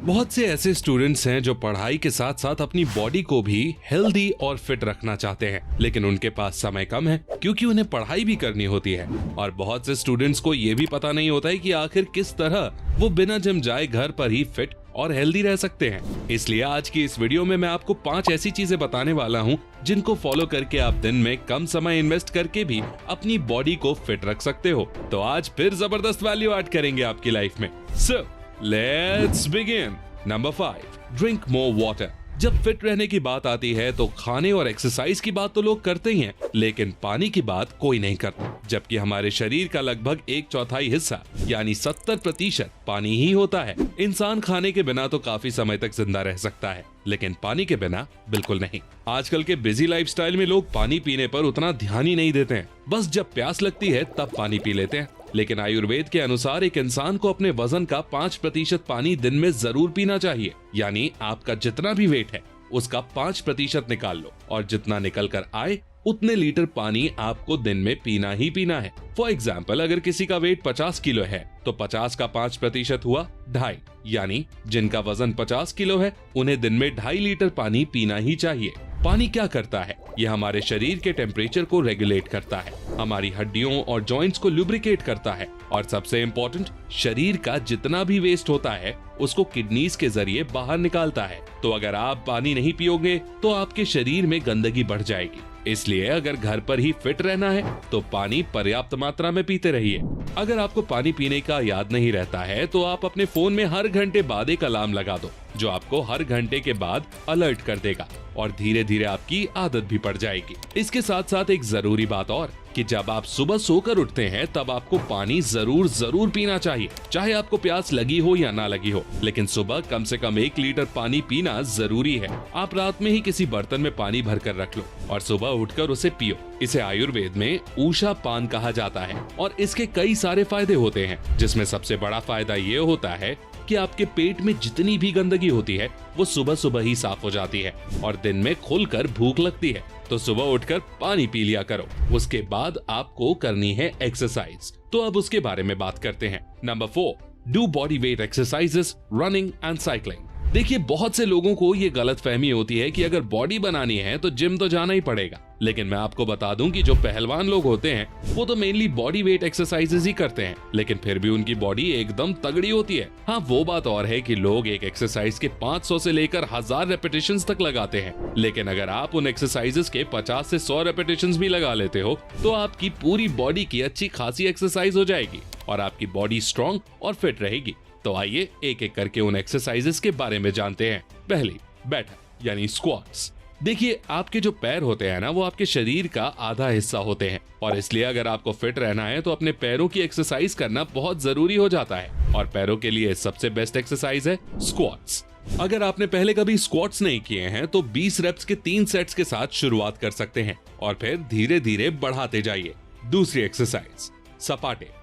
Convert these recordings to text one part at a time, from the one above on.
बहुत से ऐसे स्टूडेंट्स हैं जो पढ़ाई के साथ साथ अपनी बॉडी को भी हेल्दी और फिट रखना चाहते हैं, लेकिन उनके पास समय कम है क्योंकि उन्हें पढ़ाई भी करनी होती है। और बहुत से स्टूडेंट्स को ये भी पता नहीं होता है कि आखिर किस तरह वो बिना जिम जाए घर पर ही फिट और हेल्दी रह सकते हैं। इसलिए आज की इस वीडियो में मैं आपको 5 ऐसी चीजें बताने वाला हूँ जिनको फॉलो करके आप दिन में कम समय इन्वेस्ट करके भी अपनी बॉडी को फिट रख सकते हो। तो आज फिर जबरदस्त वैल्यू ऐड करेंगे आपकी लाइफ में। So let's begin. Number 5, drink more water. जब फिट रहने की बात आती है तो खाने और एक्सरसाइज की बात तो लोग करते ही हैं, लेकिन पानी की बात कोई नहीं करता। जबकि हमारे शरीर का लगभग 1/4 हिस्सा यानी 70% पानी ही होता है। इंसान खाने के बिना तो काफी समय तक जिंदा रह सकता है, लेकिन पानी के बिना बिल्कुल नहीं। आजकल के बिजी लाइफस्टाइल में लोग पानी पीने पर उतना ध्यान ही नहीं देते हैं। बस जब प्यास लगती है तब पानी पी लेते हैं। लेकिन आयुर्वेद के अनुसार एक इंसान को अपने वजन का 5% पानी दिन में जरूर पीना चाहिए। यानी आपका जितना भी वेट है उसका 5% निकाल लो और जितना निकल कर आए उतने लीटर पानी आपको दिन में पीना ही पीना है। फॉर एग्जाम्पल, अगर किसी का वेट 50 किलो है तो 50 का 5% हुआ 2.5, यानी जिनका वजन 50 किलो है उन्हें दिन में 2.5 लीटर पानी पीना ही चाहिए। पानी क्या करता है? यह हमारे शरीर के टेम्परेचर को रेगुलेट करता है, हमारी हड्डियों और जॉइंट्स को लुब्रिकेट करता है और सबसे इम्पोर्टेंट, शरीर का जितना भी वेस्ट होता है उसको किडनीज के जरिए बाहर निकालता है। तो अगर आप पानी नहीं पियोगे तो आपके शरीर में गंदगी बढ़ जाएगी। इसलिए अगर घर पर ही फिट रहना है तो पानी पर्याप्त मात्रा में पीते रहिए। अगर आपको पानी पीने का याद नहीं रहता है तो आप अपने फोन में हर घंटे बाद एक अलार्म लगा दो जो आपको हर घंटे के बाद अलर्ट कर देगा और धीरे धीरे आपकी आदत भी पड़ जाएगी। इसके साथ साथ एक जरूरी बात और कि जब आप सुबह सोकर उठते हैं तब आपको पानी जरूर पीना चाहिए, चाहे आपको प्यास लगी हो या ना लगी हो। लेकिन सुबह कम से कम 1 लीटर पानी पीना जरूरी है। आप रात में ही किसी बर्तन में पानी भरकर रख लो और सुबह उठकर उसे पियो। इसे आयुर्वेद में ऊषा पान कहा जाता है और इसके कई सारे फायदे होते हैं, जिसमें सबसे बड़ा फायदा ये होता है कि आपके पेट में जितनी भी गंदगी होती है वो सुबह सुबह ही साफ हो जाती है और दिन में खुलकर भूख लगती है तो सुबह उठकर पानी पी लिया करो। उसके बाद आपको करनी है एक्सरसाइज, तो अब उसके बारे में बात करते हैं। Number 4, do body weight exercises, running and cycling. देखिए, बहुत से लोगों को ये गलत फहमी होती है कि अगर बॉडी बनानी है तो जिम तो जाना ही पड़ेगा। लेकिन मैं आपको बता दूं कि जो पहलवान लोग होते हैं वो तो मेनली बॉडी वेट एक्सरसाइजेस ही करते हैं, लेकिन फिर भी उनकी बॉडी एकदम तगड़ी होती है। हाँ, वो बात और है कि लोग एक एक्सरसाइज के 500 से लेकर 1000 रेपिटेशंस तक लगाते हैं, लेकिन अगर आप उन एक्सरसाइजेस के 50 से 100 रेपिटेशंस भी लगा लेते हो तो आपकी पूरी बॉडी की अच्छी खासी एक्सरसाइज हो जाएगी और आपकी बॉडी स्ट्रॉन्ग और फिट रहेगी। तो आइए एक एक करके उन एक्सरसाइजेस के बारे में जानते हैं। पहली, बैठक यानी स्क्वाट्स। देखिए, आपके जो पैर होते हैं ना वो आपके शरीर का आधा हिस्सा होते हैं और इसलिए अगर आपको फिट रहना है तो अपने पैरों की एक्सरसाइज करना बहुत जरूरी हो जाता है और पैरों के लिए सबसे बेस्ट एक्सरसाइज है स्क्वाट्स। अगर आपने पहले कभी स्क्वाट्स नहीं किए हैं तो 20 रेप्स के 3 सेट्स के साथ शुरुआत कर सकते हैं और फिर धीरे धीरे बढ़ाते जाइए। दूसरी एक्सरसाइज, सपाटे।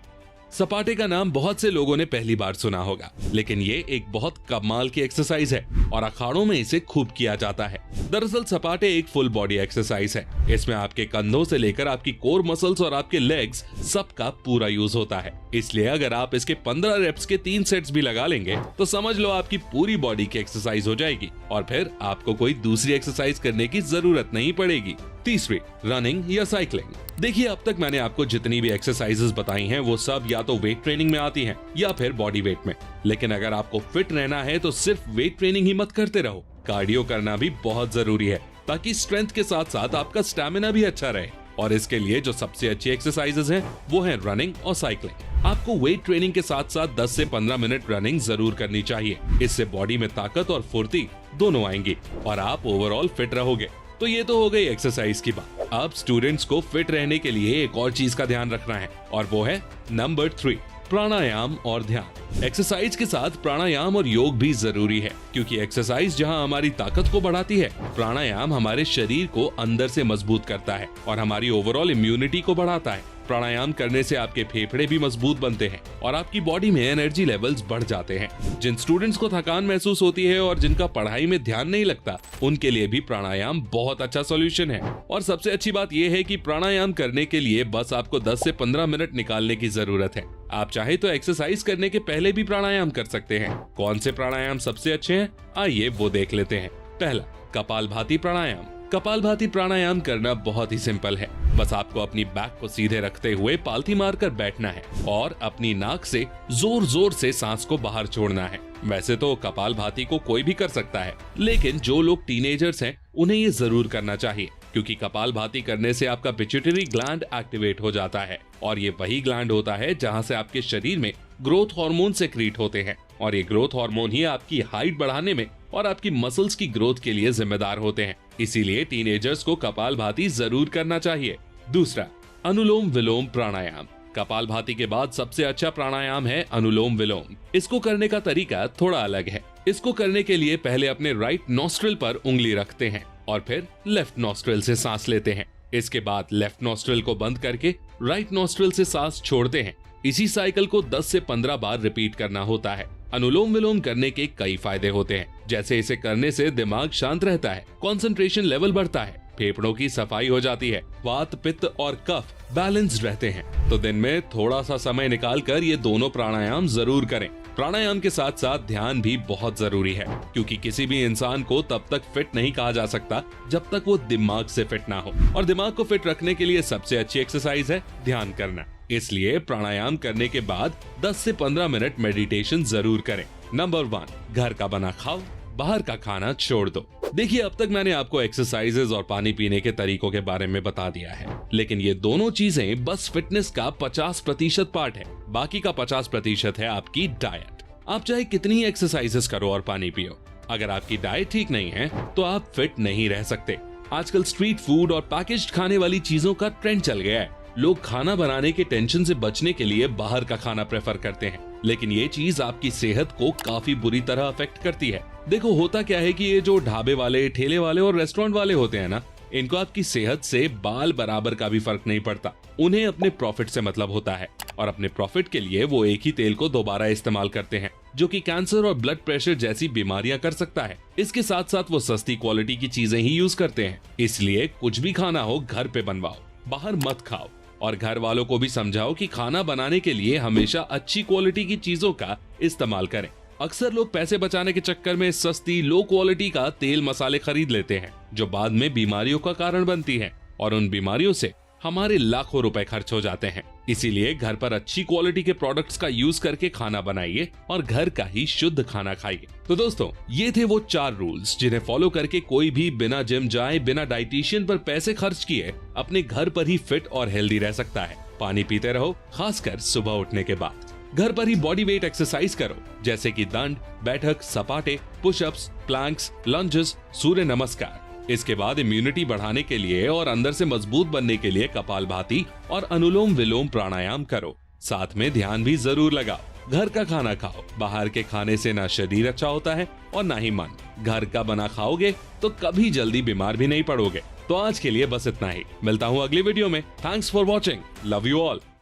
सपाटे का नाम बहुत से लोगों ने पहली बार सुना होगा, लेकिन ये एक बहुत कमाल की एक्सरसाइज है और अखाड़ों में इसे खूब किया जाता है। दरअसल सपाटे एक फुल बॉडी एक्सरसाइज है। इसमें आपके कंधों से लेकर आपकी कोर मसल्स और आपके लेग्स सबका पूरा यूज होता है। इसलिए अगर आप इसके 15 रेप्स के 3 सेट्स भी लगा लेंगे तो समझ लो आपकी पूरी बॉडी की एक्सरसाइज हो जाएगी और फिर आपको कोई दूसरी एक्सरसाइज करने की जरूरत नहीं पड़ेगी। तीसरी, रनिंग या साइकिलिंग। देखिए, अब तक मैंने आपको जितनी भी एक्सरसाइजेस बताई हैं वो सब या तो वेट ट्रेनिंग में आती हैं या फिर बॉडी वेट में। लेकिन अगर आपको फिट रहना है तो सिर्फ वेट ट्रेनिंग ही मत करते रहो, कार्डियो करना भी बहुत जरूरी है ताकि स्ट्रेंथ के साथ साथ आपका स्टैमिना भी अच्छा रहे। और इसके लिए जो सबसे अच्छी एक्सरसाइजेस हैं वो है रनिंग और साइकिलिंग। आपको वेट ट्रेनिंग के साथ साथ 10 से 15 मिनट रनिंग जरूर करनी चाहिए। इससे बॉडी में ताकत और फुर्ती दोनों आएंगी और आप ओवरऑल फिट रहोगे। तो ये तो हो गई एक्सरसाइज की बात। अब स्टूडेंट्स को फिट रहने के लिए एक और चीज का ध्यान रखना है और वो है नंबर 3, प्राणायाम और ध्यान। एक्सरसाइज के साथ प्राणायाम और योग भी जरूरी है, क्योंकि एक्सरसाइज जहां हमारी ताकत को बढ़ाती है, प्राणायाम हमारे शरीर को अंदर से मजबूत करता है और हमारी ओवरऑल इम्यूनिटी को बढ़ाता है। प्राणायाम करने से आपके फेफड़े भी मजबूत बनते हैं और आपकी बॉडी में एनर्जी लेवल्स बढ़ जाते हैं। जिन स्टूडेंट्स को थकान महसूस होती है और जिनका पढ़ाई में ध्यान नहीं लगता, उनके लिए भी प्राणायाम बहुत अच्छा सॉल्यूशन है। और सबसे अच्छी बात यह है कि प्राणायाम करने के लिए बस आपको 10 से 15 मिनट निकालने की जरूरत है। आप चाहे तो एक्सरसाइज करने के पहले भी प्राणायाम कर सकते हैं। कौन से प्राणायाम सबसे अच्छे हैं, आइए वो देख लेते हैं। पहला, कपालभाति प्राणायाम। कपालभाति प्राणायाम करना बहुत ही सिंपल है। बस आपको अपनी बैक को सीधे रखते हुए पालथी मारकर बैठना है और अपनी नाक से जोर जोर से सांस को बाहर छोड़ना है। वैसे तो कपालभाति को कोई भी कर सकता है, लेकिन जो लोग टीनेजर्स हैं उन्हें ये जरूर करना चाहिए, क्योंकि कपालभाति करने से आपका पिट्यूटरी ग्लैंड एक्टिवेट हो जाता है और ये वही ग्लैंड होता है जहां से आपके शरीर में ग्रोथ हार्मोन सेक्रीट होते हैं और ये ग्रोथ हार्मोन ही आपकी हाइट बढ़ाने में और आपकी मसल्स की ग्रोथ के लिए जिम्मेदार होते हैं। इसीलिए टीनेजर्स को कपालभाति जरूर करना चाहिए। दूसरा, अनुलोम विलोम प्राणायाम। कपालभाति के बाद सबसे अच्छा प्राणायाम है अनुलोम विलोम। इसको करने का तरीका थोड़ा अलग है। इसको करने के लिए पहले अपने राइट नॉस्ट्रिल पर उंगली रखते हैं और फिर लेफ्ट नॉस्ट्रिल से सांस लेते हैं। इसके बाद लेफ्ट नॉस्ट्रिल को बंद करके राइट नॉस्ट्रिल से सांस छोड़ते हैं। इसी साइकिल को 10 से 15 बार रिपीट करना होता है। अनुलोम विलोम करने के कई फायदे होते हैं, जैसे इसे करने से दिमाग शांत रहता है, कंसंट्रेशन लेवल बढ़ता है, फेफड़ों की सफाई हो जाती है, वात, पित्त और कफ बैलेंस्ड रहते हैं। तो दिन में थोड़ा सा समय निकालकर ये दोनों प्राणायाम जरूर करें। प्राणायाम के साथ साथ ध्यान भी बहुत जरूरी है, क्योंकि किसी भी इंसान को तब तक फिट नहीं कहा जा सकता जब तक वो दिमाग से फिट ना हो, और दिमाग को फिट रखने के लिए सबसे अच्छी एक्सरसाइज है ध्यान करना। इसलिए प्राणायाम करने के बाद 10 से 15 मिनट मेडिटेशन जरूर करें। नंबर 1, घर का बना खाओ, बाहर का खाना छोड़ दो। देखिए, अब तक मैंने आपको एक्सरसाइजेज और पानी पीने के तरीकों के बारे में बता दिया है, लेकिन ये दोनों चीजें बस फिटनेस का 50% पार्ट है। बाकी का 50% है आपकी डाइट। आप चाहे कितनी एक्सरसाइजेस करो और पानी पियो, अगर आपकी डाइट ठीक नहीं है तो आप फिट नहीं रह सकते। आजकल स्ट्रीट फूड और पैकेज्ड खाने वाली चीजों का ट्रेंड चल गया है। लोग खाना बनाने के टेंशन से बचने के लिए बाहर का खाना प्रेफर करते हैं, लेकिन ये चीज आपकी सेहत को काफी बुरी तरह अफेक्ट करती है। देखो, होता क्या है कि ये जो ढाबे वाले, ठेले वाले और रेस्टोरेंट वाले होते हैं ना, इनको आपकी सेहत से बाल बराबर का भी फर्क नहीं पड़ता। उन्हें अपने प्रॉफिट से मतलब होता है और अपने प्रॉफिट के लिए वो एक ही तेल को दोबारा इस्तेमाल करते हैं, जो कि कैंसर और ब्लड प्रेशर जैसी बीमारियां कर सकता है। इसके साथ साथ वो सस्ती क्वालिटी की चीजें ही यूज करते हैं। इसलिए कुछ भी खाना हो घर पे बनवाओ, बाहर मत खाओ, और घर वालों को भी समझाओ कि खाना बनाने के लिए हमेशा अच्छी क्वालिटी की चीजों का इस्तेमाल करें। अक्सर लोग पैसे बचाने के चक्कर में सस्ती, लो क्वालिटी का तेल मसाले खरीद लेते हैं, जो बाद में बीमारियों का कारण बनती हैं, और उन बीमारियों से हमारे लाखों रुपए खर्च हो जाते हैं। इसीलिए घर पर अच्छी क्वालिटी के प्रोडक्ट्स का यूज करके खाना बनाइए और घर का ही शुद्ध खाना खाइए। तो दोस्तों, ये थे वो 4 रूल्स जिन्हें फॉलो करके कोई भी बिना जिम जाए, बिना डाइटिशियन पर पैसे खर्च किए अपने घर पर ही फिट और हेल्दी रह सकता है। पानी पीते रहो, खासकर सुबह उठने के बाद। घर पर ही बॉडी वेट एक्सरसाइज करो, जैसे कि दंड बैठक, सपाटे, पुशअप्स, प्लैंक्स, लंजेस, सूर्य नमस्कार। इसके बाद इम्यूनिटी बढ़ाने के लिए और अंदर से मजबूत बनने के लिए कपालभाति और अनुलोम विलोम प्राणायाम करो। साथ में ध्यान भी जरूर लगाओ। घर का खाना खाओ, बाहर के खाने से ना शरीर अच्छा होता है और ना ही मन। घर का बना खाओगे तो कभी जल्दी बीमार भी नहीं पड़ोगे। तो आज के लिए बस इतना ही। मिलता हूँ अगली वीडियो में। Thanks for watching. Love you all.